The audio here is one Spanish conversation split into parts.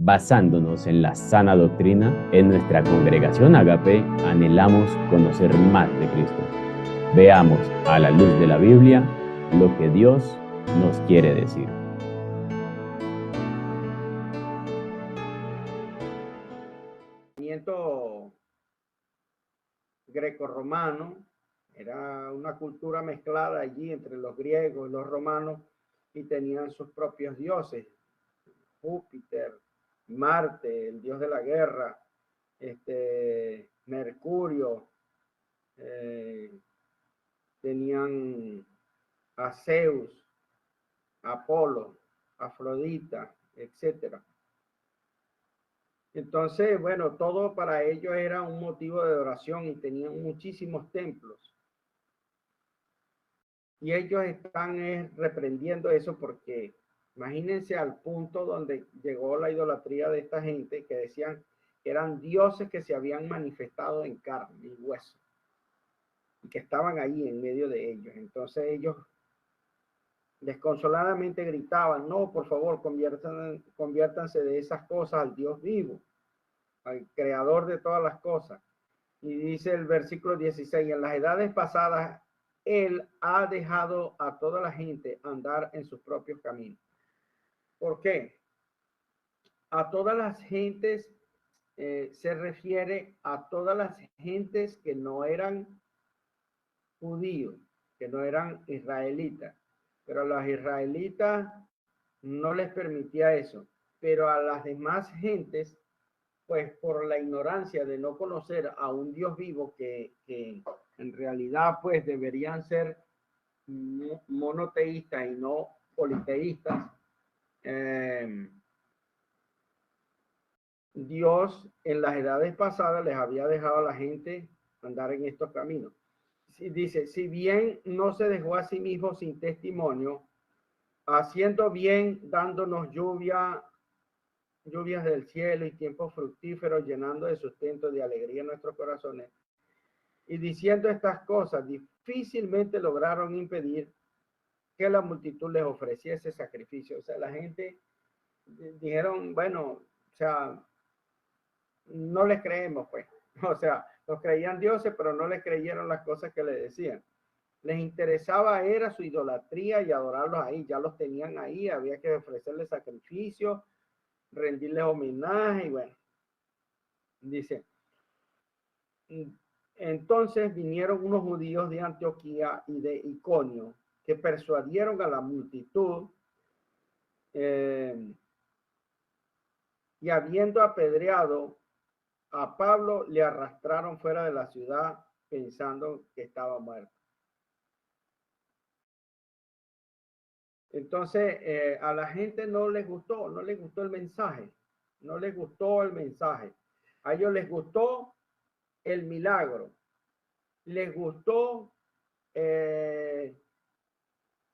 Basándonos en la sana doctrina, en nuestra congregación Agape anhelamos conocer más de Cristo. Veamos a la luz de la Biblia lo que Dios nos quiere decir. Greco-romano, era una cultura mezclada allí entre los griegos y los romanos, y tenían sus propios dioses: Júpiter, Marte, el dios de la guerra, Mercurio, tenían a Zeus, Apolo, Afrodita, etcétera. Entonces, bueno, todo para ellos era un motivo de adoración y tenían muchísimos templos. Y ellos están reprendiendo eso porque imagínense al punto donde llegó la idolatría de esta gente, que decían que eran dioses que se habían manifestado en carne y hueso y que estaban ahí en medio de ellos. Entonces ellos desconsoladamente gritaban: no, por favor, conviértanse de esas cosas al Dios vivo, al creador de todas las cosas. Y dice el versículo 16: en las edades pasadas Él ha dejado a toda la gente andar en sus propios caminos. ¿Por qué? A todas las gentes se refiere a todas las gentes que no eran judíos, que no eran israelitas. Pero a los israelitas no les permitía eso. Pero a las demás gentes, pues por la ignorancia de no conocer a un Dios vivo que en realidad pues deberían ser monoteístas y no politeístas, Dios en las edades pasadas les había dejado a la gente andar en estos caminos. Dice: si bien no se dejó a sí mismo sin testimonio, haciendo bien, dándonos lluvias del cielo y tiempos fructíferos, llenando de sustento de alegría nuestros corazones, y diciendo estas cosas, difícilmente lograron impedir que la multitud les ofreciese sacrificio. O sea, la gente dijeron: bueno, o sea, no les creemos, pues. O sea, los creían dioses, pero no les creyeron las cosas que les decían. Les interesaba era su idolatría y adorarlos ahí. Ya los tenían ahí, había que ofrecerles sacrificios, rendirles homenaje, y bueno, dice: entonces vinieron unos judíos de Antioquía y de Iconio, que persuadieron a la multitud, y habiendo apedreado a Pablo, le arrastraron fuera de la ciudad pensando que estaba muerto. Entonces, a la gente no les gustó el mensaje, no les gustó el mensaje. A ellos les gustó el milagro, les gustó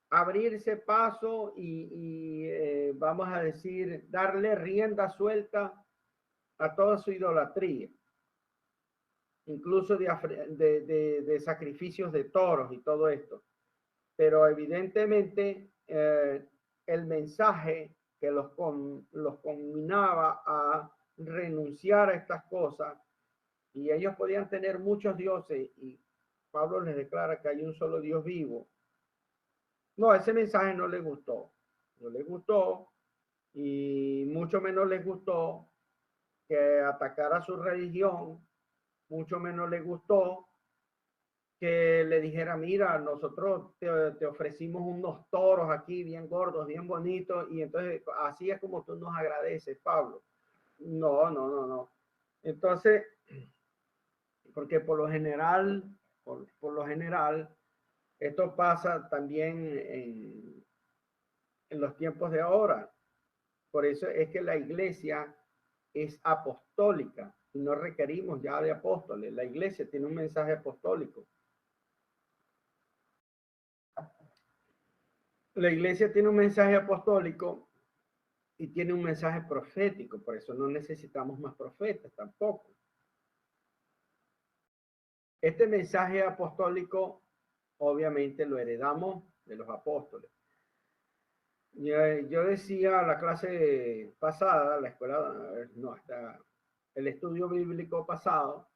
abrirse paso y vamos a decir, darle rienda suelta a toda su idolatría, incluso de sacrificios de toros y todo esto. Pero evidentemente el mensaje que los conminaba a renunciar a estas cosas, y ellos podían tener muchos dioses, y Pablo les declara que hay un solo Dios vivo. No, ese mensaje no les gustó. No les gustó, y mucho menos les gustó que atacara su religión, mucho menos les gustó que le dijera: mira, nosotros te ofrecimos unos toros aquí bien gordos, bien bonitos, y entonces así es como tú nos agradeces, Pablo. No, no, no, no. Entonces, porque por lo general, esto pasa también en los tiempos de ahora. Por eso es que la iglesia es apostólica y no requerimos ya de apóstoles. La iglesia tiene un mensaje apostólico. La iglesia tiene un mensaje apostólico y tiene un mensaje profético, por eso no necesitamos más profetas tampoco. Este mensaje apostólico obviamente lo heredamos de los apóstoles. Yo decía la clase pasada, la escuela, no, hasta el estudio bíblico pasado,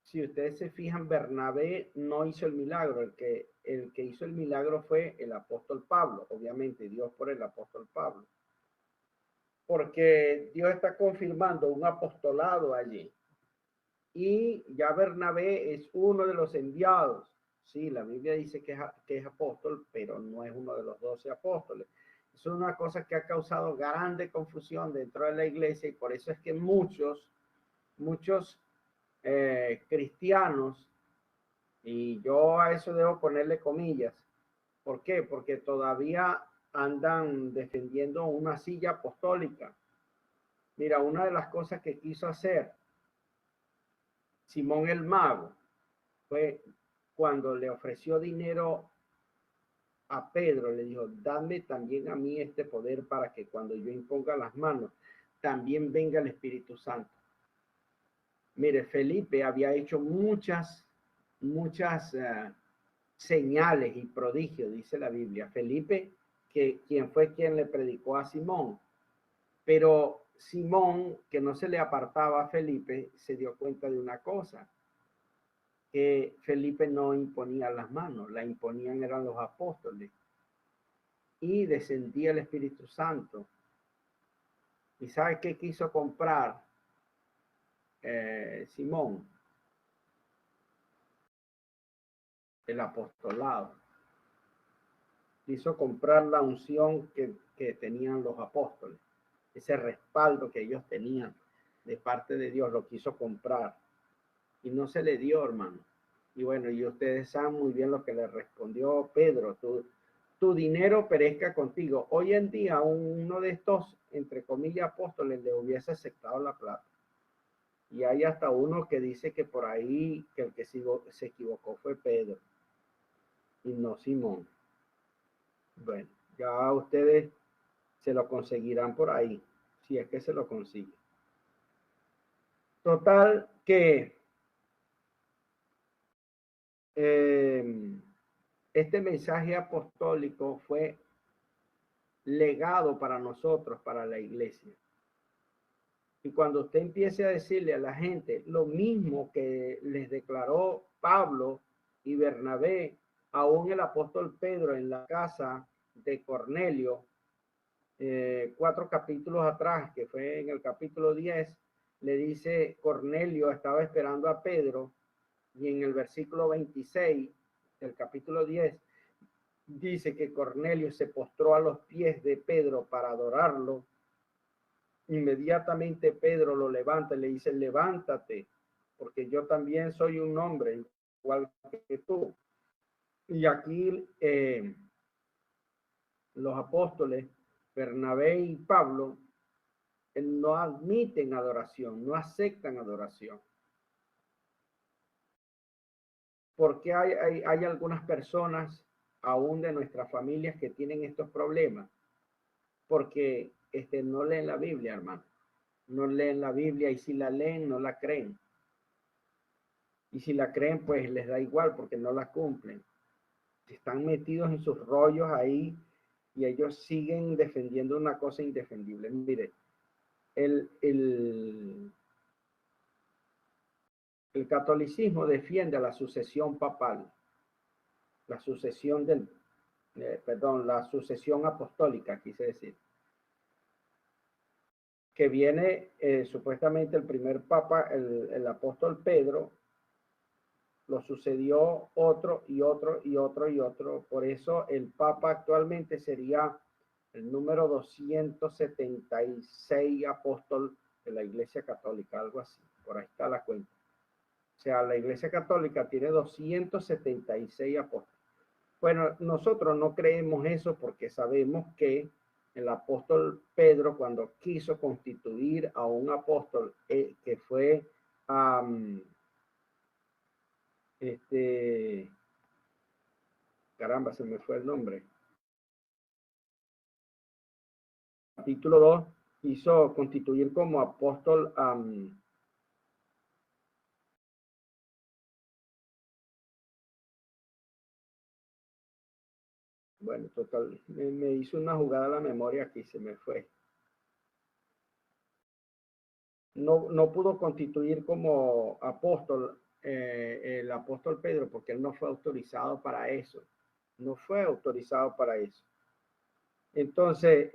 si ustedes se fijan, Bernabé no hizo el milagro, el que hizo el milagro fue el apóstol Pablo, obviamente Dios por el apóstol Pablo, porque Dios está confirmando un apostolado allí. Y ya Bernabé es uno de los enviados. Sí, la Biblia dice que es apóstol, pero no es uno de los 12 apóstoles. Es una cosa que ha causado grande confusión dentro de la iglesia y por eso es que muchos cristianos, y yo a eso debo ponerle comillas. ¿Por qué? Porque todavía andan defendiendo una silla apostólica. Mira, una de las cosas que quiso hacer Simón el Mago fue cuando le ofreció dinero a Pedro, le dijo, dame también a mí este poder para que cuando yo imponga las manos, también venga el Espíritu Santo. Mire, Felipe había hecho muchas señales y prodigios, dice la Biblia. Felipe, quien fue quien le predicó a Simón. Pero Simón, que no se le apartaba a Felipe, se dio cuenta de una cosa, que Felipe no imponía las manos, la imponían eran los apóstoles. Y descendía el Espíritu Santo. ¿Y sabe qué quiso comprar Simón? El apostolado. Quiso comprar la unción que tenían los apóstoles. Ese respaldo que ellos tenían de parte de Dios lo quiso comprar. Y no se le dio, hermano. Y bueno, y ustedes saben muy bien lo que le respondió Pedro. Tu dinero perezca contigo. Hoy en día uno de estos, entre comillas, apóstoles le hubiese aceptado la plata. Y hay hasta uno que dice que por ahí, que el que se equivocó fue Pedro y no Simón. Bueno, ya ustedes se lo conseguirán por ahí, si es que se lo consigue. Total que este mensaje apostólico fue legado para nosotros, para la iglesia. Y cuando usted empiece a decirle a la gente lo mismo que les declaró Pablo y Bernabé, aún el apóstol Pedro en la casa de Cornelio, 4 capítulos atrás, que fue en el capítulo 10, le dice Cornelio estaba esperando a Pedro, y en el versículo 26 del capítulo 10 dice que Cornelio se postró a los pies de Pedro para adorarlo. Inmediatamente Pedro lo levanta y le dice, levántate, porque yo también soy un hombre igual que tú. Y aquí los apóstoles, Bernabé y Pablo, no admiten adoración, no aceptan adoración. Porque hay algunas personas, aún de nuestras familias, que tienen estos problemas. Porque no leen la Biblia, hermano. No leen la Biblia y si la leen, no la creen. Y si la creen, pues les da igual porque no la cumplen. Están metidos en sus rollos ahí y ellos siguen defendiendo una cosa indefendible. Mire, el catolicismo defiende a la sucesión papal, la sucesión la sucesión apostólica, quise decir, que viene supuestamente el primer papa, el apóstol Pedro, lo sucedió otro y otro y otro y otro. Por eso el Papa actualmente sería el número 276 apóstol de la Iglesia Católica, algo así. Por ahí está la cuenta. O sea, la Iglesia Católica tiene 276 apóstoles. Bueno, nosotros no creemos eso porque sabemos que el apóstol Pedro, cuando quiso constituir a un apóstol que fue caramba, se me fue el nombre. Capítulo 2 quiso constituir como apóstol Bueno, total, me hizo una jugada a la memoria aquí, se me fue. No pudo constituir como apóstol el apóstol Pedro porque él no fue autorizado para eso. No fue autorizado para eso. Entonces,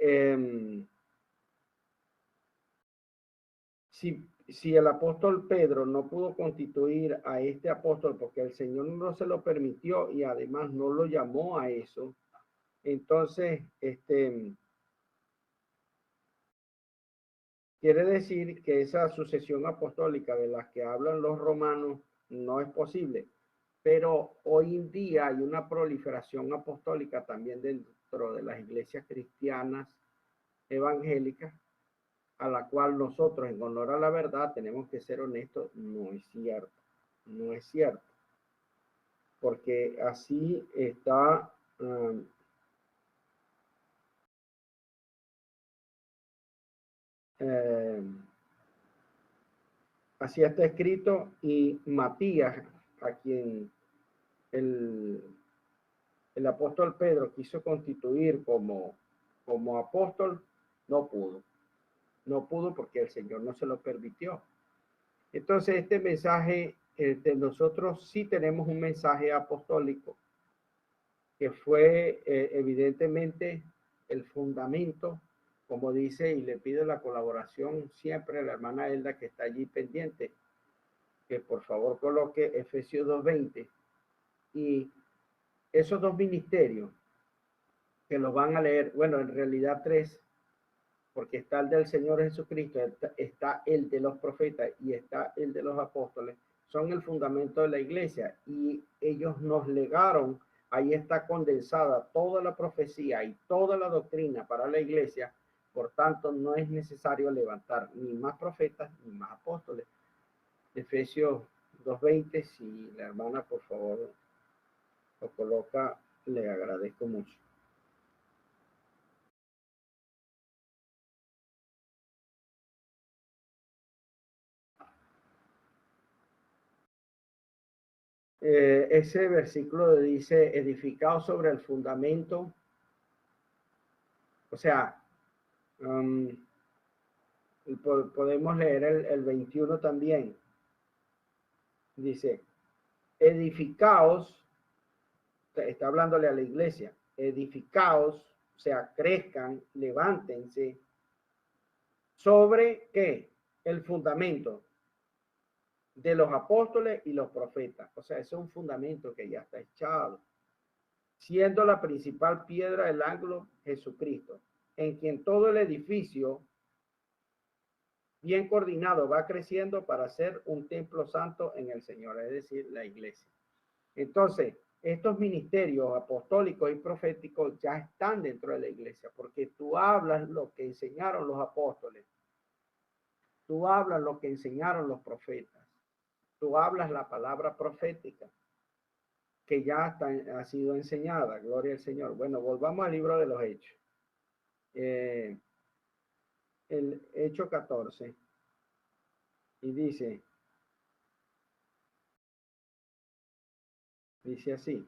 si el apóstol Pedro no pudo constituir a este apóstol porque el Señor no se lo permitió y además no lo llamó a eso, entonces, quiere decir que esa sucesión apostólica de la que hablan los romanos no es posible. Pero hoy en día hay una proliferación apostólica también dentro de las iglesias cristianas evangélicas, a la cual nosotros, en honor a la verdad, tenemos que ser honestos, no es cierto, no es cierto, porque así está, eh, así está escrito, y Matías, a quien el, el apóstol Pedro quiso constituir como apóstol, no pudo. No pudo porque el Señor no se lo permitió. Entonces, este mensaje, nosotros sí tenemos un mensaje apostólico que fue evidentemente el fundamento, como dice, y le pido la colaboración siempre a la hermana Elda que está allí pendiente, que por favor coloque Efesios 2:20 y esos dos ministerios que los van a leer, bueno, en realidad tres, porque está el del Señor Jesucristo, está el de los profetas y está el de los apóstoles, son el fundamento de la iglesia y ellos nos legaron, ahí está condensada toda la profecía y toda la doctrina para la iglesia, por tanto no es necesario levantar ni más profetas ni más apóstoles. Efesios 2:20, si la hermana por favor lo coloca, le agradezco mucho. Ese versículo dice, edificado sobre el fundamento, o sea, um, podemos leer el 21 también, dice, edificaos, está hablándole a la iglesia, edificaos, o sea, crezcan, levántense, sobre qué? El fundamento de los apóstoles y los profetas, o sea, es un fundamento que ya está echado, siendo la principal piedra del ángulo Jesucristo, en quien todo el edificio bien coordinado va creciendo para ser un templo santo en el Señor, es decir, la iglesia. Entonces, estos ministerios apostólicos y proféticos ya están dentro de la iglesia, porque tú hablas lo que enseñaron los apóstoles, tú hablas lo que enseñaron los profetas, tú hablas la palabra profética que ya está, ha sido enseñada, gloria al Señor. Bueno, volvamos al libro de los Hechos. El Hecho 14, y dice así.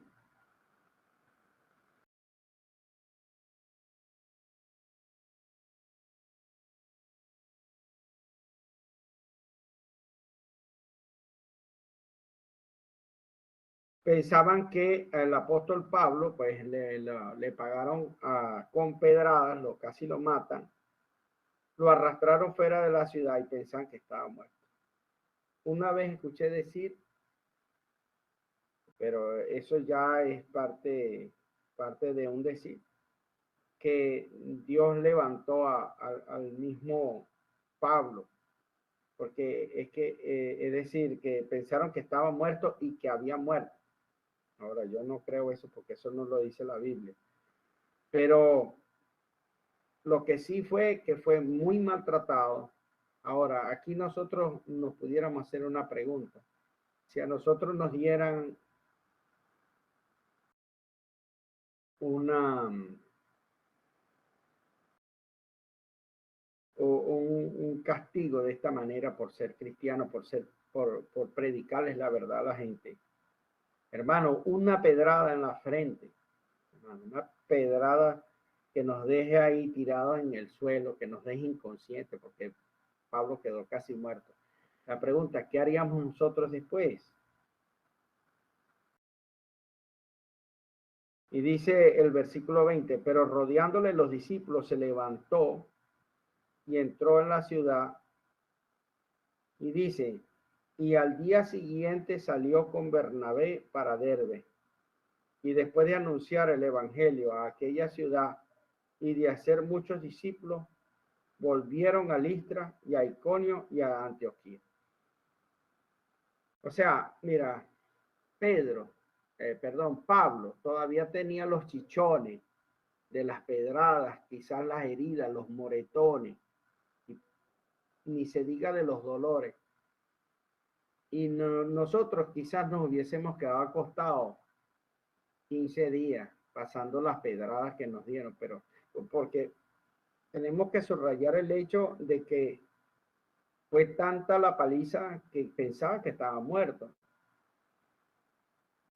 Pensaban que el apóstol Pablo, pues le pagaron con pedradas, casi lo matan, lo arrastraron fuera de la ciudad y pensaban que estaba muerto. Una vez escuché decir, pero eso ya es parte de un decir, que Dios levantó al mismo Pablo, porque es decir, que pensaron que estaba muerto y que había muerto. Ahora, yo no creo eso porque eso no lo dice la Biblia. Pero lo que sí fue que fue muy maltratado. Ahora, aquí nosotros nos pudiéramos hacer una pregunta. Si a nosotros nos dieran una un castigo de esta manera por ser cristiano, por predicarles la verdad a la gente. Hermano, una pedrada en la frente, hermano. Una pedrada que nos deje ahí tirados en el suelo, que nos deje inconscientes, porque Pablo quedó casi muerto. La pregunta, ¿qué haríamos nosotros después? Y dice el versículo 20, pero rodeándole los discípulos se levantó y entró en la ciudad. Y dice, y al día siguiente salió con Bernabé para Derbe. Y después de anunciar el evangelio a aquella ciudad y de hacer muchos discípulos, volvieron a Listra y a Iconio y a Antioquía. O sea, mira, Pablo todavía tenía los chichones de las pedradas, quizás las heridas, los moretones, ni se diga de los dolores. Y nosotros quizás nos hubiésemos quedado acostados 15 días pasando las pedradas que nos dieron, pero porque tenemos que subrayar el hecho de que fue tanta la paliza que pensaba que estaba muerto.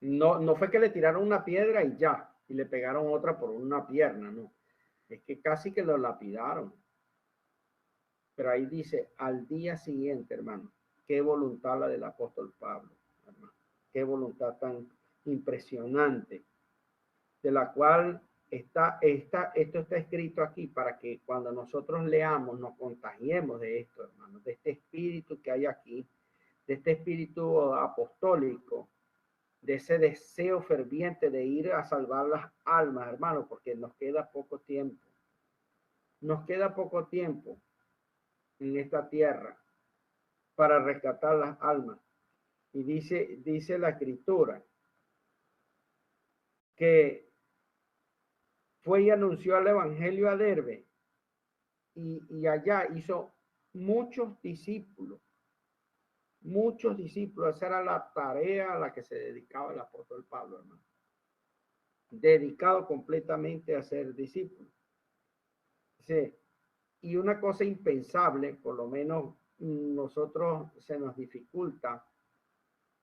No fue que le tiraron una piedra y ya, y le pegaron otra por una pierna, no. Es que casi que lo lapidaron. Pero ahí dice, al día siguiente, hermano, qué voluntad la del apóstol Pablo, hermano. Qué voluntad tan impresionante, de la cual esto está escrito aquí para que cuando nosotros leamos nos contagiemos de esto, hermano, de este espíritu que hay aquí, de este espíritu apostólico, de ese deseo ferviente de ir a salvar las almas, hermano, porque nos queda poco tiempo. Nos queda poco tiempo en esta tierra para rescatar las almas. Y dice la escritura que fue y anunció el evangelio a Derbe y allá hizo muchos discípulos. Esa era la tarea a la que se dedicaba el apóstol Pablo, hermano. Dedicado completamente a ser discípulo. Sí. Y una cosa impensable, por lo menos nosotros se nos dificulta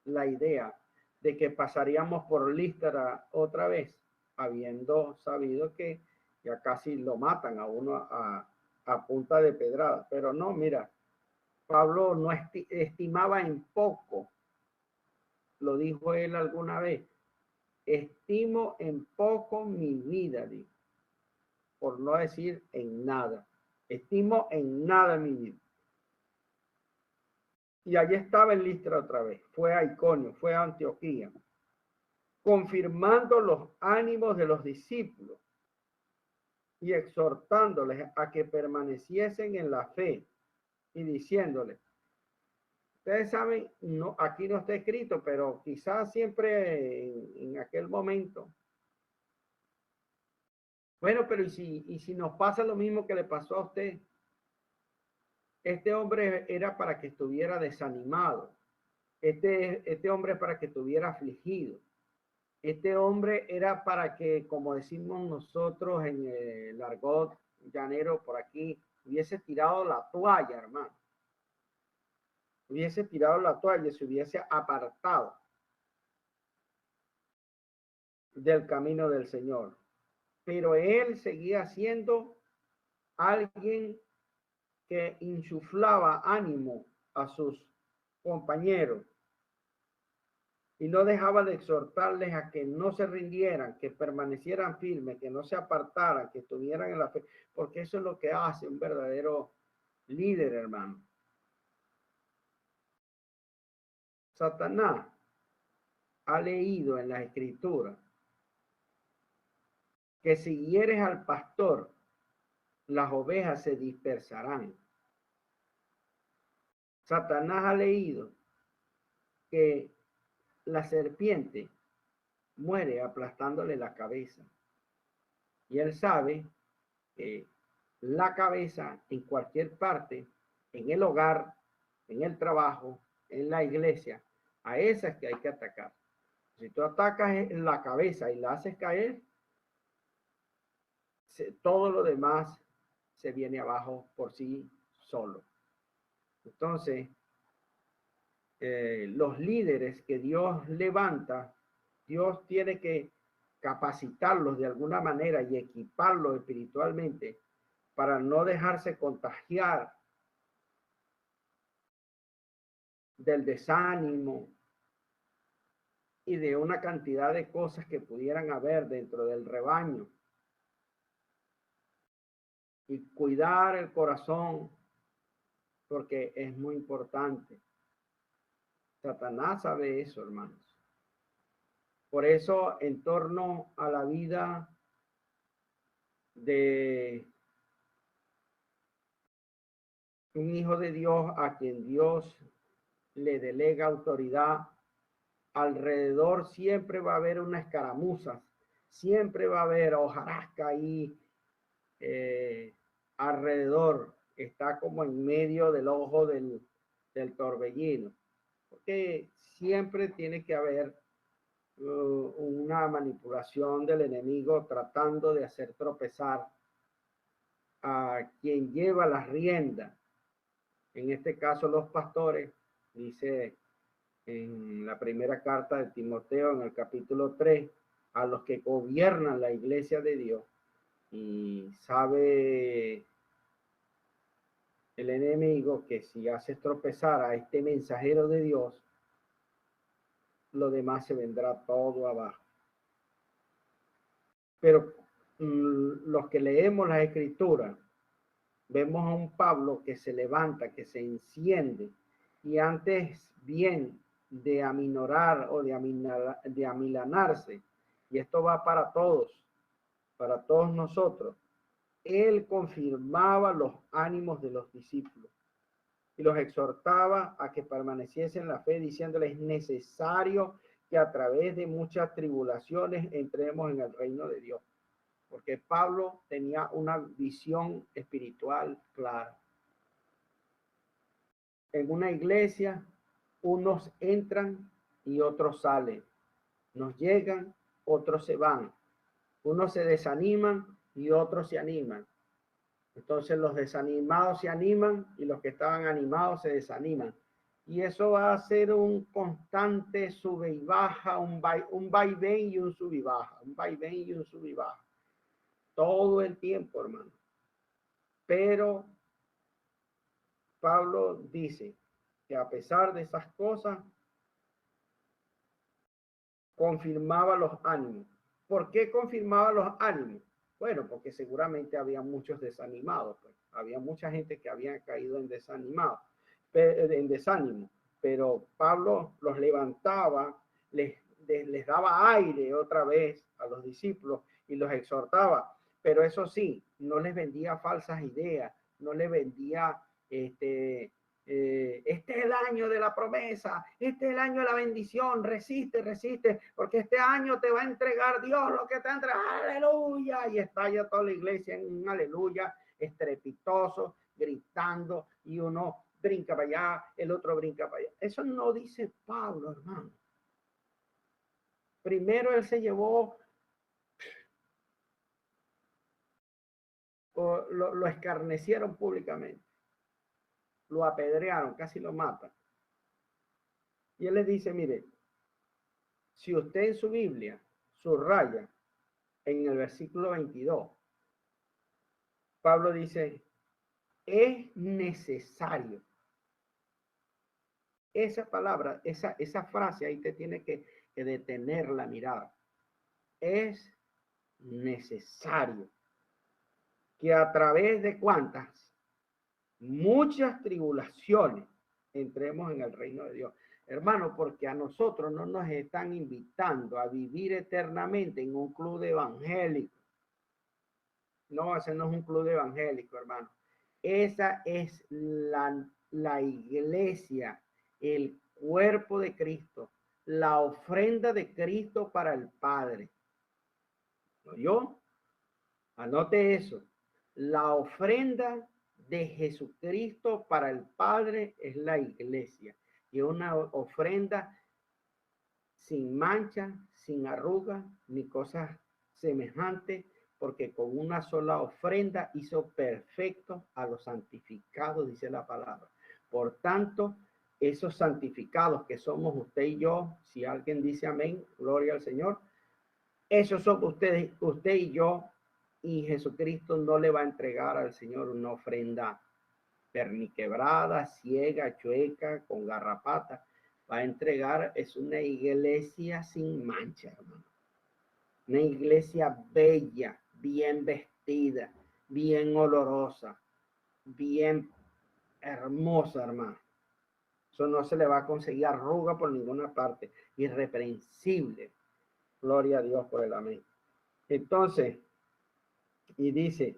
la idea de que pasaríamos por Listra otra vez, habiendo sabido que ya casi lo matan a uno a punta de pedrada. Pero no, mira, Pablo no estimaba en poco, lo dijo él alguna vez, estimo en poco mi vida, dijo, por no decir en nada. Estimo en nada mi vida. Y allí estaba en Listra otra vez. Fue a Iconio, fue a Antioquía, confirmando los ánimos de los discípulos y exhortándoles a que permaneciesen en la fe y diciéndoles, ustedes saben, no, aquí no está escrito, pero quizás siempre en aquel momento. Bueno, pero ¿y si nos pasa lo mismo que le pasó a usted? Este hombre era para que estuviera desanimado. Este hombre para que estuviera afligido. Este hombre era para que, como decimos nosotros en el argot llanero por aquí, hubiese tirado la toalla, hermano. Hubiese tirado la toalla, se hubiese apartado del camino del Señor. Pero él seguía siendo alguien que insuflaba ánimo a sus compañeros y no dejaba de exhortarles a que no se rindieran, que permanecieran firmes, que no se apartaran, que estuvieran en la fe, porque eso es lo que hace un verdadero líder, hermano. Satanás ha leído en las escrituras que si hieres al pastor, las ovejas se dispersarán. Satanás ha leído que la serpiente muere aplastándole la cabeza. Y él sabe que la cabeza en cualquier parte, en el hogar, en el trabajo, en la iglesia, a esas que hay que atacar. Si tú atacas la cabeza y la haces caer, todo lo demás se viene abajo por sí solo. Entonces, los líderes que Dios levanta, Dios tiene que capacitarlos de alguna manera y equiparlos espiritualmente para no dejarse contagiar del desánimo y de una cantidad de cosas que pudieran haber dentro del rebaño. Y cuidar el corazón, porque es muy importante. Satanás sabe eso, hermanos. Por eso, en torno a la vida de un hijo de Dios a quien Dios le delega autoridad, alrededor siempre va a haber una escaramuza, siempre va a haber hojarasca ahí alrededor, está como en medio del ojo del torbellino, porque siempre tiene que haber una manipulación del enemigo tratando de hacer tropezar a quien lleva las riendas, en este caso los pastores. Dice en la primera carta de Timoteo, en el capítulo 3, a los que gobiernan la iglesia de Dios. Y sabe el enemigo que si haces tropezar a este mensajero de Dios, lo demás se vendrá todo abajo. Pero los que leemos las escrituras, vemos a un Pablo que se levanta, que se enciende, y antes bien de aminorar o de amilanarse, y esto va para todos nosotros, él confirmaba los ánimos de los discípulos y los exhortaba a que permaneciesen en la fe, diciéndoles: es necesario que a través de muchas tribulaciones entremos en el reino de Dios. Porque Pablo tenía una visión espiritual clara. En una iglesia, unos entran y otros salen. Nos llegan, otros se van. Unos se desaniman y otros se animan. Entonces los desanimados se animan y los que estaban animados se desaniman. Y eso va a ser un constante sube y baja, un vaivén y un sub y baja, un vaivén y un sub y baja. Todo el tiempo, hermano. Pero Pablo dice que a pesar de esas cosas, confirmaba los ánimos. ¿Por qué confirmaba los ánimos? Bueno, porque seguramente había muchos desanimados, pues. Había mucha gente que había caído en desánimo, pero Pablo los levantaba, les daba aire otra vez a los discípulos y los exhortaba. Pero eso sí, no les vendía falsas ideas, no les vendía este es el año de la promesa, este es el año de la bendición, resiste, porque este año te va a entregar Dios lo que te entra, aleluya, y estalla toda la iglesia en un aleluya estrepitoso, gritando, y uno brinca para allá, el otro brinca para allá. Eso no dice Pablo, hermano. Primero él se llevó, lo escarnecieron públicamente, lo apedrearon, casi lo matan. Y él les dice: mire, si usted en su Biblia subraya en el versículo 22, Pablo dice: es necesario. Esa palabra, esa frase ahí te tiene que detener la mirada. Es necesario que a través de ¿cuántas? Muchas tribulaciones entremos en el reino de Dios. Hermano, porque a nosotros no nos están invitando a vivir eternamente en un club evangélico. No, ese no es un club evangélico, hermano. Esa es la iglesia, el cuerpo de Cristo, la ofrenda de Cristo para el Padre. ¿Oyó? Anote eso. La ofrenda de Jesucristo para el Padre es la iglesia. Y una ofrenda sin mancha, sin arruga, ni cosas semejantes, porque con una sola ofrenda hizo perfecto a los santificados, dice la palabra. Por tanto, esos santificados que somos usted y yo, si alguien dice amén, gloria al Señor, Esos son ustedes, usted y yo, y Jesucristo no le va a entregar al Señor una ofrenda perniquebrada, ciega, chueca, con garrapata. Va a entregar, es una iglesia sin mancha, hermano. Una iglesia bella, bien vestida, bien olorosa, bien hermosa, hermano. Eso no se le va a conseguir arruga por ninguna parte. Irreprensible. Gloria a Dios por el amén. Entonces, y dice,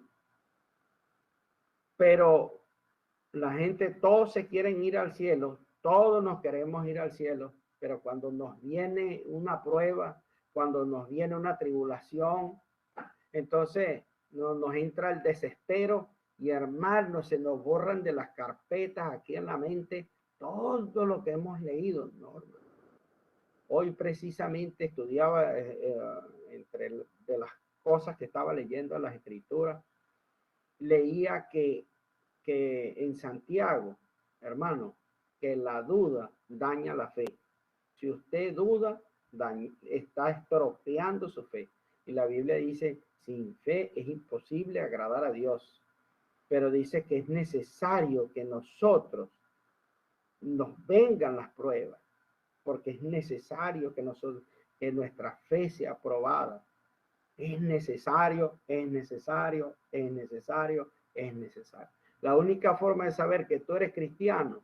pero la gente, todos se quieren ir al cielo, todos nos queremos ir al cielo, pero cuando nos viene una prueba, cuando nos viene una tribulación, entonces nos entra el desespero y hermanos, se nos borran de las carpetas aquí en la mente todo lo que hemos leído, ¿no? Hoy precisamente estudiaba entre de las cosas que estaba leyendo en las escrituras, leía que en Santiago, hermano, que la duda daña la fe. Si usted duda, está estropeando su fe. Y la Biblia dice, sin fe es imposible agradar a Dios. Pero dice que es necesario que nosotros nos vengan las pruebas, porque es necesario que nosotros, que nuestra fe sea probada. Es necesario, es necesario, es necesario, es necesario. La única forma de saber que tú eres cristiano,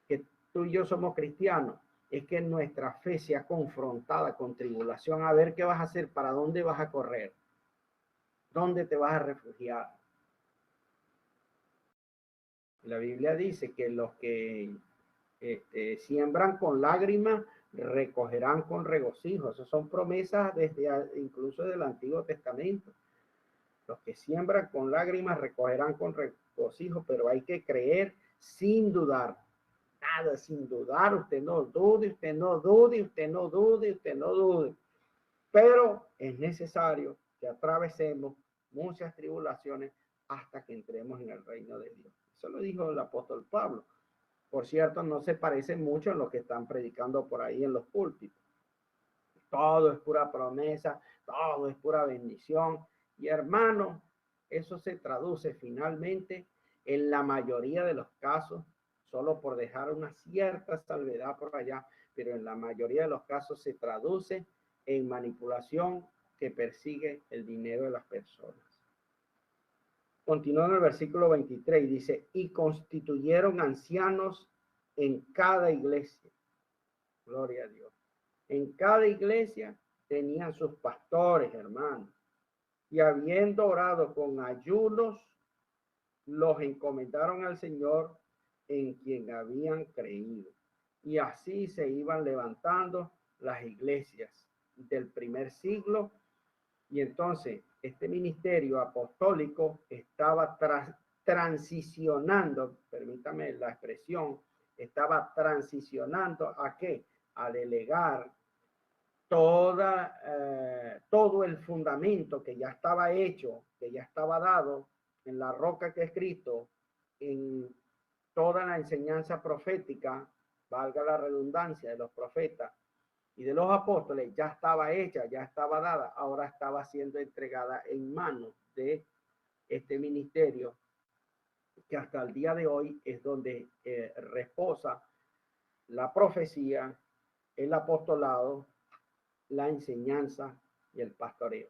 que tú y yo somos cristianos, es que nuestra fe sea confrontada con tribulación, a ver qué vas a hacer, para dónde vas a correr, dónde te vas a refugiar. La Biblia dice que los que siembran con lágrimas, recogerán con regocijo. Esas son promesas desde incluso del Antiguo Testamento. Los que siembran con lágrimas recogerán con regocijo, pero hay que creer sin dudar. Nada, sin dudar. Usted no dude, usted no dude, usted no dude, usted no dude. Pero es necesario que atravesemos muchas tribulaciones hasta que entremos en el reino de Dios. Eso lo dijo el apóstol Pablo. Por cierto, no se parece mucho en lo que están predicando por ahí en los púlpitos. Todo es pura promesa, todo es pura bendición. Y hermano, eso se traduce finalmente en la mayoría de los casos, solo por dejar una cierta salvedad por allá, pero en la mayoría de los casos se traduce en manipulación que persigue el dinero de las personas. Continúa en el versículo 23 y dice, y constituyeron ancianos en cada iglesia. Gloria a Dios. En cada iglesia tenían sus pastores, hermanos. Y habiendo orado con ayunos, los encomendaron al Señor en quien habían creído. Y así se iban levantando las iglesias del primer siglo. Y entonces este ministerio apostólico estaba transicionando, permítame la expresión, estaba transicionando ¿a qué? A delegar todo el fundamento que ya estaba hecho, que ya estaba dado en la roca que es Cristo, en toda la enseñanza profética, valga la redundancia, de los profetas y de los apóstoles, ya estaba hecha, ya estaba dada, ahora estaba siendo entregada en manos de este ministerio, que hasta el día de hoy es donde reposa la profecía, el apostolado, la enseñanza y el pastoreo.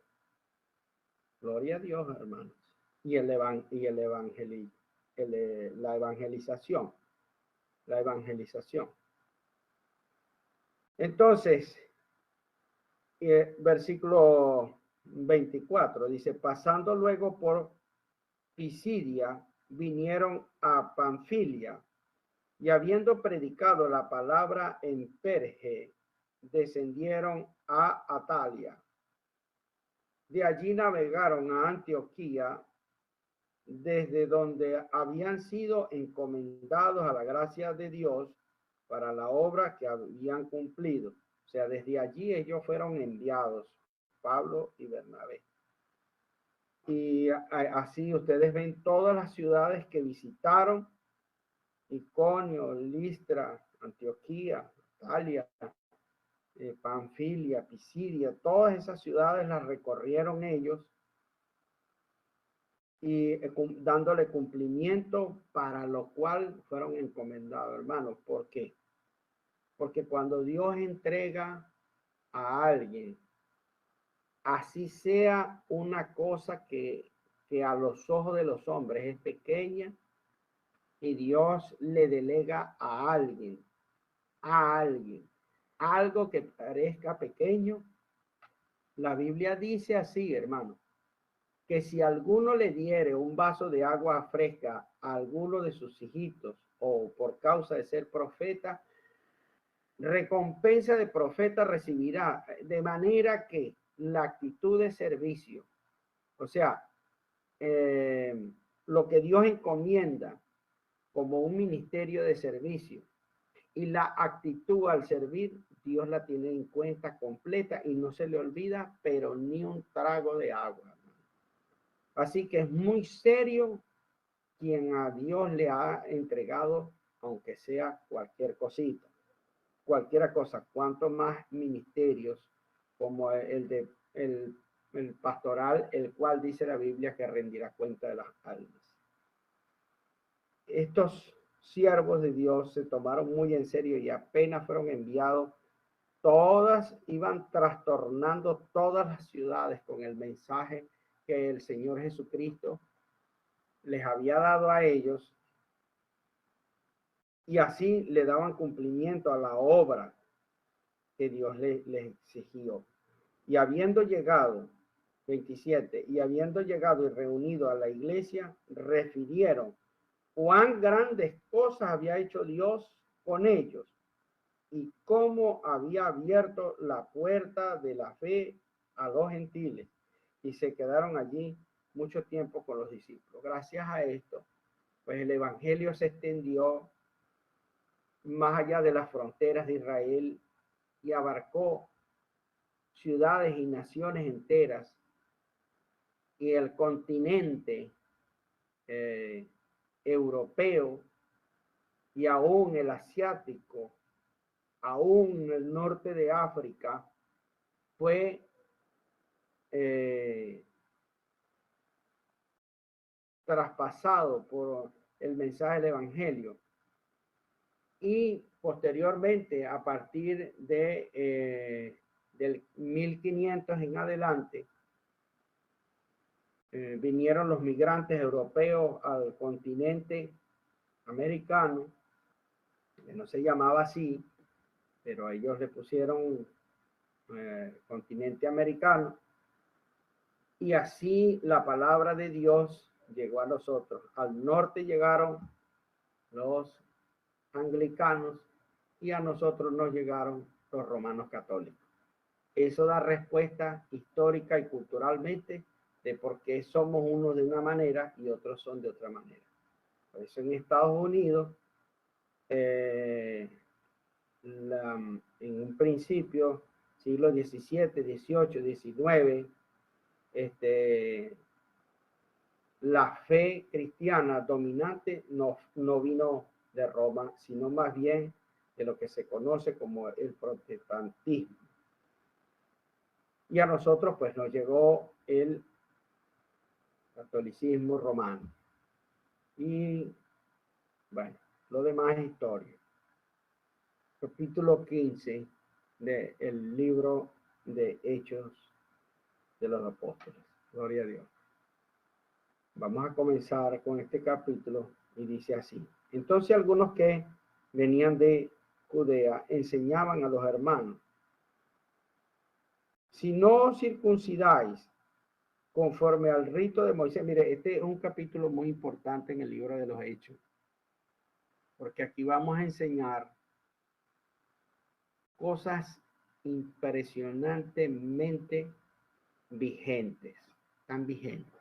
Gloria a Dios, hermanos. Y la evangelización. La evangelización. Entonces, versículo 24 dice, pasando luego por Pisidia, vinieron a Panfilia, y habiendo predicado la palabra en Perge, descendieron a Atalia. De allí navegaron a Antioquía, desde donde habían sido encomendados a la gracia de Dios para la obra que habían cumplido. O sea, desde allí ellos fueron enviados, Pablo y Bernabé. Y así ustedes ven todas las ciudades que visitaron: Iconio, Listra, Antioquía, Italia, Panfilia, Pisidia, todas esas ciudades las recorrieron ellos y dándole cumplimiento para lo cual fueron encomendados, hermanos. ¿Por qué? Porque cuando Dios entrega a alguien, así sea una cosa que a los ojos de los hombres es pequeña, y Dios le delega a alguien, algo que parezca pequeño, la Biblia dice así, hermano, que si alguno le diere un vaso de agua fresca a alguno de sus hijitos, o por causa de ser profeta, recompensa de profeta recibirá, de manera que la actitud de servicio, o sea, lo que Dios encomienda como un ministerio de servicio y la actitud al servir, Dios la tiene en cuenta completa y no se le olvida, pero ni un trago de agua. Así que es muy serio quien a Dios le ha entregado, aunque sea cualquier cosita, cualquier cosa, cuanto más ministerios como el pastoral, el cual dice la Biblia que rendirá cuenta de las almas. Estos siervos de Dios se tomaron muy en serio y apenas fueron enviados, todas iban trastornando todas las ciudades con el mensaje que el Señor Jesucristo les había dado a ellos, y así le daban cumplimiento a la obra que Dios les exigió. Y habiendo llegado, 27, y habiendo llegado y reunido a la iglesia, refirieron cuán grandes cosas había hecho Dios con ellos y cómo había abierto la puerta de la fe a los gentiles. Y se quedaron allí mucho tiempo con los discípulos. Gracias a esto, pues el evangelio se extendió más allá de las fronteras de Israel y abarcó ciudades y naciones enteras, y el continente europeo y aún el asiático, aún el norte de África, fue traspasado por el mensaje del evangelio. Y posteriormente, a partir de del 1500 en adelante, vinieron los migrantes europeos al continente americano, que no se llamaba así, pero ellos le pusieron continente americano, y así la palabra de Dios llegó a nosotros. Al norte llegaron los anglicanos y a nosotros nos llegaron los romanos católicos. Eso da respuesta histórica y culturalmente de por qué somos unos de una manera y otros son de otra manera. Por eso en Estados Unidos, en un principio, siglo XVII, XVIII, XIX, la fe cristiana dominante no vino de Roma, sino más bien de lo que se conoce como el protestantismo. Y a nosotros pues nos llegó el catolicismo romano. Y bueno, lo demás es historia. Capítulo 15 del libro de Hechos de los Apóstoles. Gloria a Dios. Vamos a comenzar con este capítulo y dice así. Entonces algunos que venían de Judea enseñaban a los hermanos: si no circuncidáis conforme al rito de Moisés. Mire, este es un capítulo muy importante en el libro de los Hechos, porque aquí vamos a enseñar cosas impresionantemente vigentes, tan vigentes.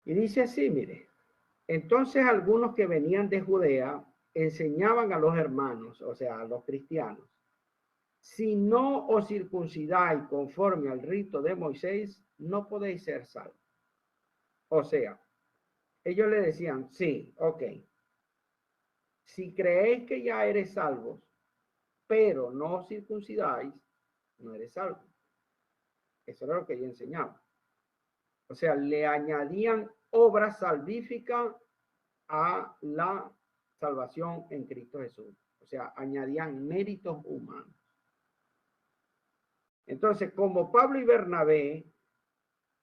Y dice así, mire, entonces algunos que venían de Judea enseñaban a los hermanos, o sea, a los cristianos: si no os circuncidáis conforme al rito de Moisés, no podéis ser salvos. O sea, ellos le decían, sí, ok, si creéis que ya eres salvos, pero no os circuncidáis, no eres salvo. Eso era lo que ella enseñaba. O sea, le añadían obra salvífica a la salvación en Cristo Jesús. O sea, añadían méritos humanos. Entonces, como Pablo y Bernabé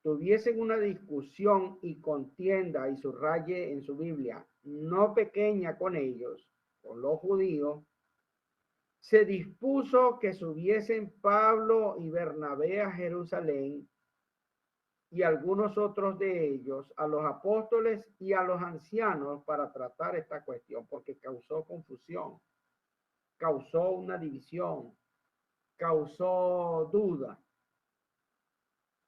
tuviesen una discusión y contienda, y subraye en su Biblia, no pequeña con ellos, con los judíos, se dispuso que subiesen Pablo y Bernabé a Jerusalén y algunos otros de ellos a los apóstoles y a los ancianos para tratar esta cuestión, porque causó confusión, causó una división, causó duda.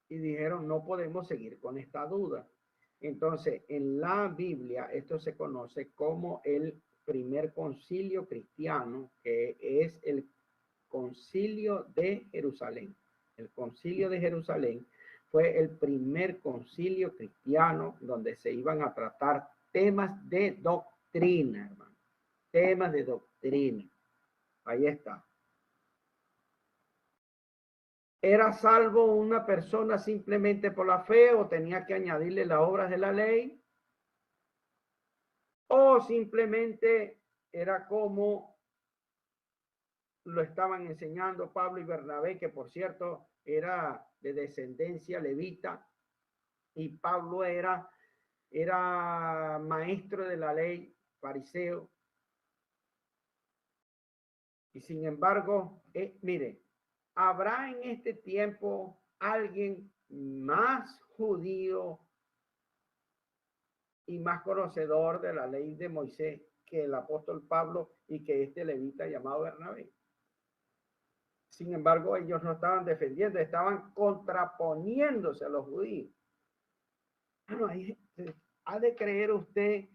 Y dijeron, no podemos seguir con esta duda. Entonces, en la Biblia, esto se conoce como el primer concilio cristiano, que es el concilio de Jerusalén. El concilio de Jerusalén fue el primer concilio cristiano donde se iban a tratar temas de doctrina, hermano. Temas de doctrina. Ahí está. ¿Era salvo una persona simplemente por la fe o tenía que añadirle las obras de la ley? ¿O simplemente era como lo estaban enseñando Pablo y Bernabé, que por cierto era de descendencia levita, y Pablo era maestro de la ley, fariseo? Y sin embargo, mire, ¿habrá en este tiempo alguien más judío y más conocedor de la ley de Moisés que el apóstol Pablo y que este levita llamado Bernabé? Sin embargo, ellos no estaban defendiendo, estaban contraponiéndose a los judíos. Bueno, ha de creer usted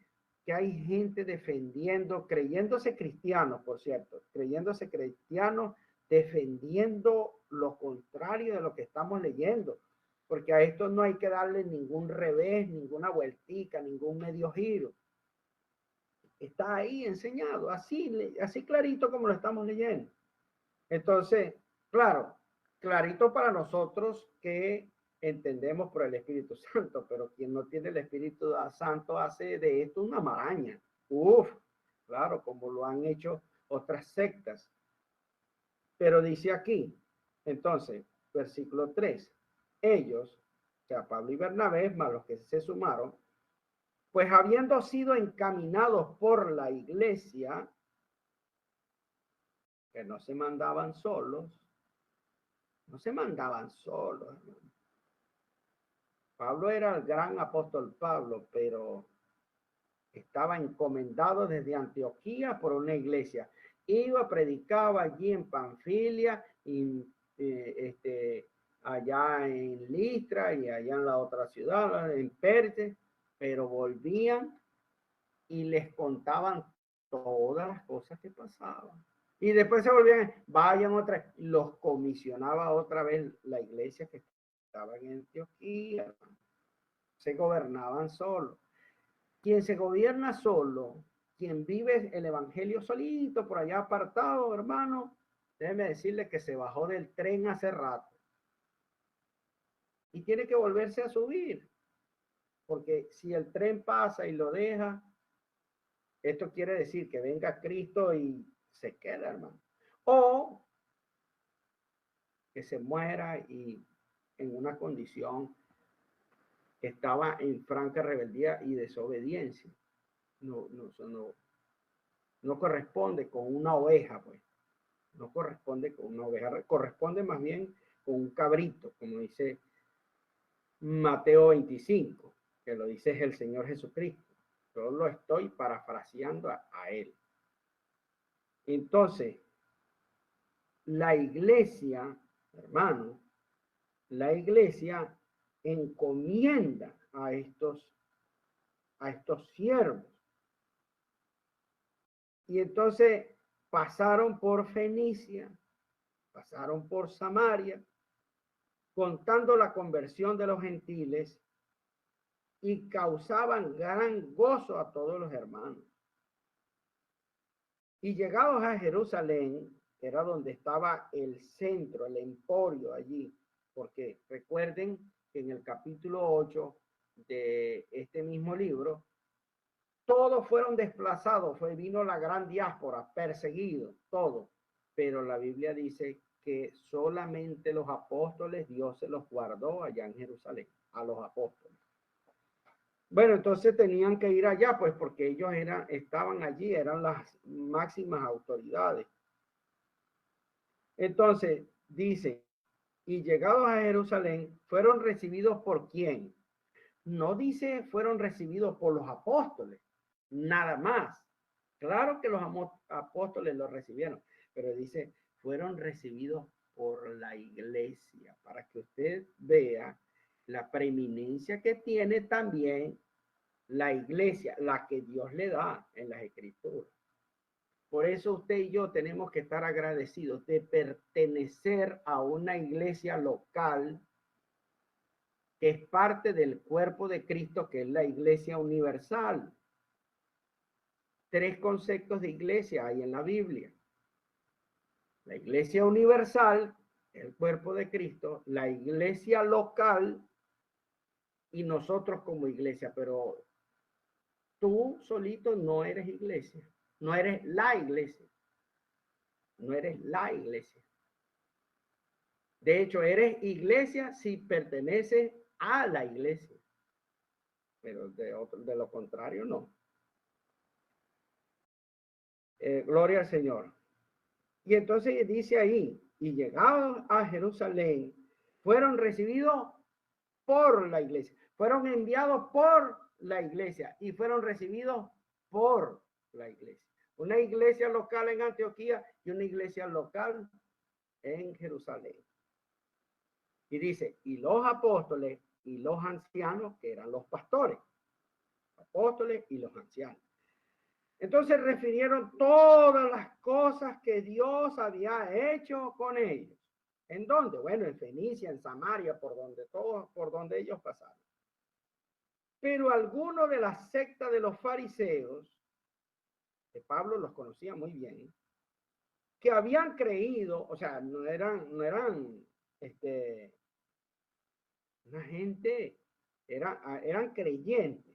que hay gente defendiendo, creyéndose cristianos, por cierto, creyéndose cristianos, defendiendo lo contrario de lo que estamos leyendo, porque a esto no hay que darle ningún revés, ninguna vueltica, ningún medio giro. Está ahí enseñado, así clarito como lo estamos leyendo. Entonces, claro, clarito para nosotros que entendemos por el Espíritu Santo, pero quien no tiene el Espíritu Santo hace de esto una maraña. Uf, claro, como lo han hecho otras sectas. Pero dice aquí, entonces, versículo 3, ellos, o sea, Pablo y Bernabé, más los que se sumaron, pues habiendo sido encaminados por la iglesia, que no se mandaban solos, no se mandaban solos. Pablo era el gran apóstol Pablo, pero estaba encomendado desde Antioquía por una iglesia. Iba, predicaba allí en Panfilia, y allá en Listra y allá en la otra ciudad, en Perge, pero volvían y les contaban todas las cosas que pasaban. Y después se volvían, vayan otra, los comisionaba otra vez la iglesia que estaba en Antioquía. Se gobernaban solos. Quien se gobierna solo, quien vive el evangelio solito, por allá apartado, hermano, déjeme decirle que se bajó del tren hace rato. Y tiene que volverse a subir. Porque si el tren pasa y lo deja, esto quiere decir que venga Cristo y se queda, hermano. O que se muera y en una condición que estaba en franca rebeldía y desobediencia. No corresponde con una oveja, pues. No corresponde con una oveja, corresponde más bien con un cabrito, como dice Mateo 25, que lo dice el Señor Jesucristo. Yo lo estoy parafraseando a él. Entonces, la iglesia, hermano, la iglesia encomienda a estos siervos. Y entonces pasaron por Fenicia, pasaron por Samaria, contando la conversión de los gentiles, y causaban gran gozo a todos los hermanos. Y llegados a Jerusalén, era donde estaba el centro, el emporio allí, porque recuerden que en el capítulo 8 de este mismo libro, todos fueron desplazados, vino la gran diáspora, perseguidos, todo. Pero la Biblia dice que solamente los apóstoles, Dios se los guardó allá en Jerusalén, a los apóstoles. Bueno, entonces tenían que ir allá, pues porque ellos estaban allí, eran las máximas autoridades. Entonces, dice, y llegados a Jerusalén, fueron recibidos por quién. No dice fueron recibidos por los apóstoles, nada más. Claro que los apóstoles los recibieron, pero dice fueron recibidos por la iglesia, para que usted vea la preeminencia que tiene también la iglesia, la que Dios le da en las escrituras. Por eso usted y yo tenemos que estar agradecidos de pertenecer a una iglesia local que es parte del cuerpo de Cristo, que es la iglesia universal. 3 conceptos de iglesia hay en la Biblia. La iglesia universal, el cuerpo de Cristo, la iglesia local y nosotros como iglesia, pero tú solito no eres iglesia, no eres la iglesia, no eres la iglesia. De hecho, eres iglesia si perteneces a la iglesia, pero de lo contrario no. Gloria al Señor. Y entonces dice ahí, y llegados a Jerusalén, fueron recibidos por la iglesia, fueron enviados por la iglesia y fueron recibidos por la iglesia. Una iglesia local en Antioquía y una iglesia local en Jerusalén. Y dice, y los apóstoles y los ancianos, que eran los pastores, apóstoles y los ancianos. Entonces refirieron todas las cosas que Dios había hecho con ellos. ¿En dónde? Bueno, en Fenicia, en Samaria, por donde ellos pasaron. Pero algunos de la secta de los fariseos, que Pablo los conocía muy bien, que habían creído, o sea, no eran una gente, eran creyentes.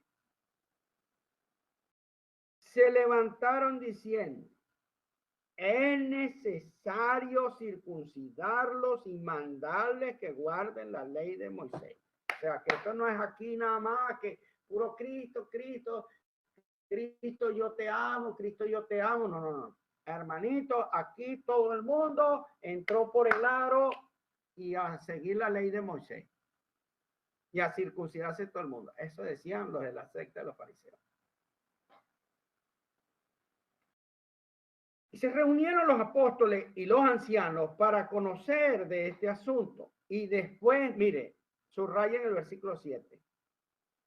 Se levantaron diciendo, es necesario circuncidarlos y mandarles que guarden la ley de Moisés. O sea, que esto no es aquí nada más, que puro Cristo, Cristo, Cristo yo te amo, Cristo yo te amo. No, no, no. Hermanito, aquí todo el mundo entró por el aro y a seguir la ley de Moisés. Y a circuncidarse todo el mundo. Eso decían los de la secta de los fariseos. Y se reunieron los apóstoles y los ancianos para conocer de este asunto. Y después, mire, subraya en el versículo 7,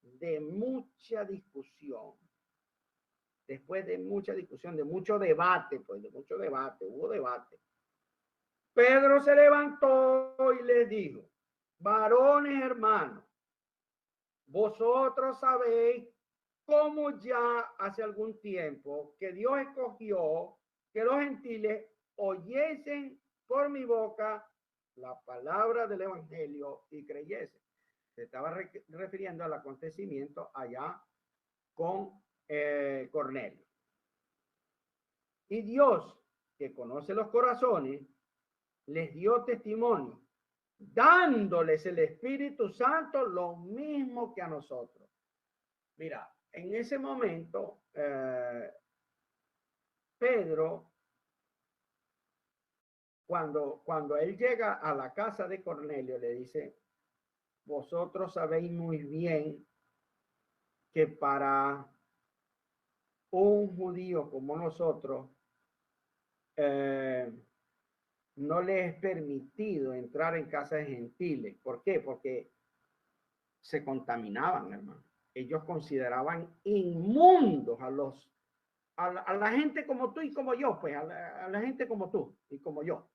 de mucha discusión. Después de mucha discusión, de mucho debate, pues de mucho debate, hubo debate. Pedro se levantó y les dijo, varones hermanos, vosotros sabéis cómo ya hace algún tiempo que Dios escogió que los gentiles oyesen por mi boca la palabra del evangelio y creyesen. Se estaba refiriendo al acontecimiento allá con Cornelio. Y Dios, que conoce los corazones, les dio testimonio, dándoles el Espíritu Santo lo mismo que a nosotros. Mira, en ese momento, Pedro, cuando él llega a la casa de Cornelio, le dice, vosotros sabéis muy bien que para un judío como nosotros, no le es permitido entrar en casas de gentiles. ¿Por qué? Porque se contaminaban, hermano. Ellos consideraban inmundos a la gente como tú y como yo, pues, a la gente como tú y como yo.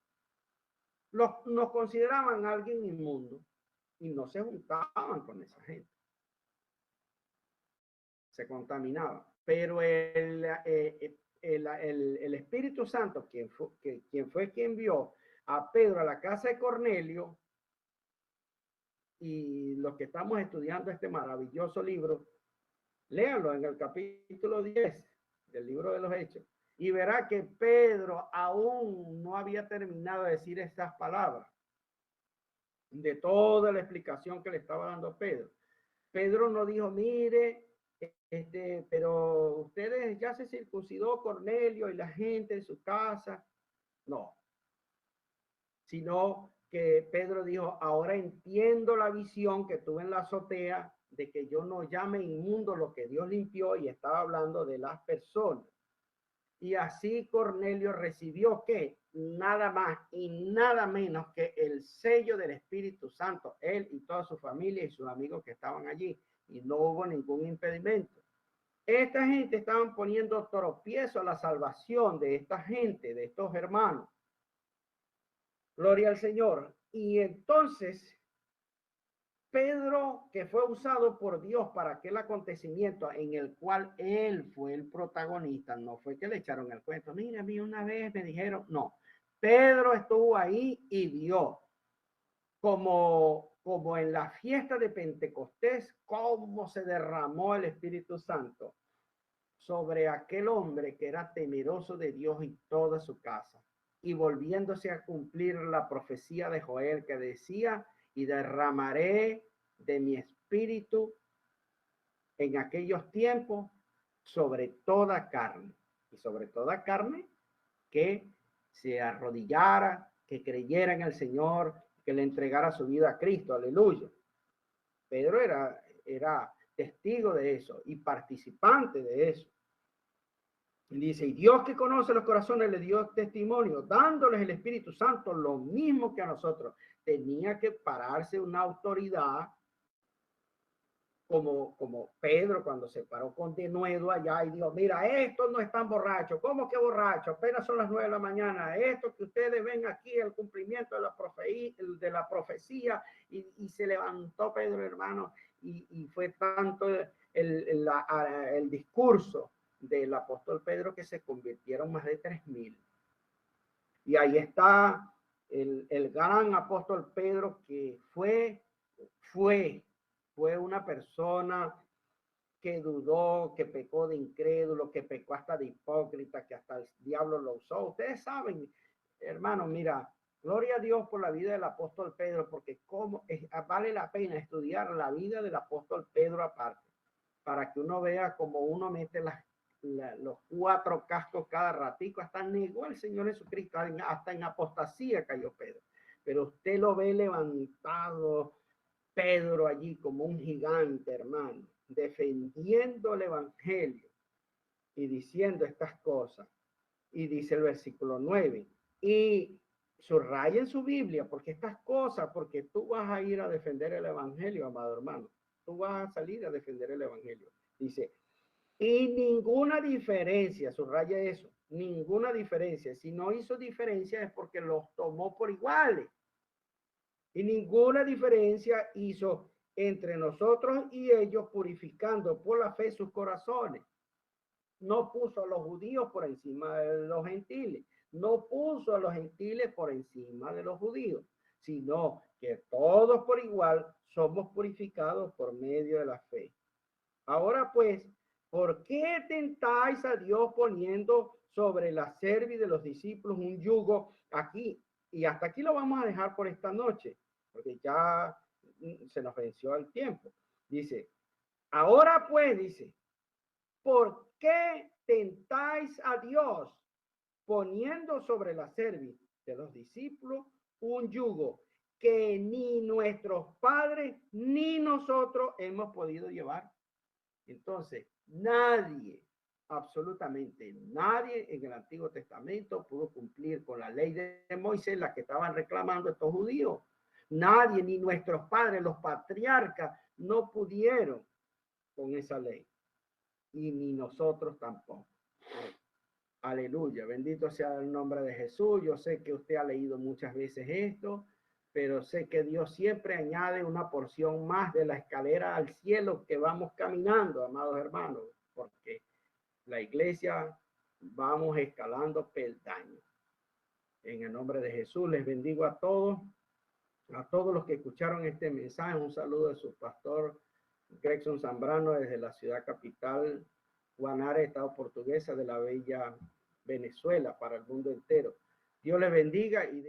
Nos consideraban alguien inmundo y no se juntaban con esa gente. Se contaminaban. pero el Espíritu Santo, quien fue quien envió a Pedro a la casa de Cornelio, y los que estamos estudiando este maravilloso libro, léanlo en el capítulo 10 del libro de los Hechos, y verá que Pedro aún no había terminado de decir estas palabras, de toda la explicación que le estaba dando Pedro. Pedro no dijo, mire, pero ustedes ya se circuncidó Cornelio y la gente en su casa. No, sino que Pedro dijo, ahora entiendo la visión que tuve en la azotea de que yo no llame inmundo lo que Dios limpió, y estaba hablando de las personas. Y así Cornelio recibió que nada más y nada menos que el sello del Espíritu Santo, él y toda su familia y sus amigos que estaban allí, y no hubo ningún impedimento. Esta gente estaban poniendo tropiezo a la salvación de esta gente, de estos hermanos. Gloria al Señor. Y entonces Pedro, que fue usado por Dios para aquel acontecimiento en el cual él fue el protagonista, no fue que le echaron el cuento, mira, a mí una vez me dijeron, no, Pedro estuvo ahí y vio como en la fiesta de Pentecostés, cómo se derramó el Espíritu Santo sobre aquel hombre que era temeroso de Dios y toda su casa, y volviéndose a cumplir la profecía de Joel que decía, y derramaré de mi espíritu en aquellos tiempos sobre toda carne, y sobre toda carne que se arrodillara, que creyera en el Señor, que le entregara su vida a Cristo. Aleluya. Pedro era testigo de eso y participante de eso. Y dice, y Dios que conoce los corazones le dio testimonio, dándoles el Espíritu Santo, lo mismo que a nosotros. Tenía que pararse una autoridad como Pedro cuando se paró con denuedo allá y dijo, mira, estos no están borrachos. ¿Cómo que borrachos? Apenas son las 9 de la mañana. Esto que ustedes ven aquí, el cumplimiento de la profecía. Y se levantó Pedro, hermano, y fue tanto el discurso del apóstol Pedro que se convirtieron más de 3,000. Y ahí está el gran apóstol Pedro, que fue una persona que dudó, que pecó de incrédulo, que pecó hasta de hipócrita, que hasta el diablo lo usó. Ustedes saben, hermano, mira, gloria a Dios por la vida del apóstol Pedro, porque vale la pena estudiar la vida del apóstol Pedro aparte, para que uno vea cómo uno mete los 4 cascos cada ratico. Hasta negó al Señor Jesucristo, hasta en apostasía cayó Pedro. Pero usted lo ve levantado, Pedro allí como un gigante, hermano, defendiendo el evangelio y diciendo estas cosas. Y dice el versículo 9, y subraya en su Biblia, porque estas cosas, porque tú vas a ir a defender el evangelio, amado hermano, tú vas a salir a defender el evangelio. Dice, y ninguna diferencia, subraya eso, ninguna diferencia. Si no hizo diferencia es porque los tomó por iguales. Y ninguna diferencia hizo entre nosotros y ellos, purificando por la fe sus corazones. No puso a los judíos por encima de los gentiles, no puso a los gentiles por encima de los judíos, sino que todos por igual somos purificados por medio de la fe. Ahora pues, ¿por qué tentáis a Dios poniendo sobre la cerviz de los discípulos un yugo? Aquí, y hasta aquí lo vamos a dejar por esta noche, porque ya se nos venció el tiempo. Dice, ahora pues, dice, ¿por qué tentáis a Dios poniendo sobre la cerviz de los discípulos un yugo que ni nuestros padres ni nosotros hemos podido llevar? Entonces, nadie, absolutamente nadie en el Antiguo Testamento pudo cumplir con la ley de Moisés, la que estaban reclamando estos judíos. Nadie, ni nuestros padres, los patriarcas, no pudieron con esa ley. Y ni nosotros tampoco. Aleluya, bendito sea el nombre de Jesús. Yo sé que usted ha leído muchas veces esto, pero sé que Dios siempre añade una porción más de la escalera al cielo que vamos caminando, amados hermanos, porque la iglesia vamos escalando peldaños. En el nombre de Jesús les bendigo a todos los que escucharon este mensaje. Un saludo de su pastor Gregson Zambrano desde la ciudad capital, Guanare, Estado Portuguesa de la bella Venezuela, para el mundo entero. Dios les bendiga y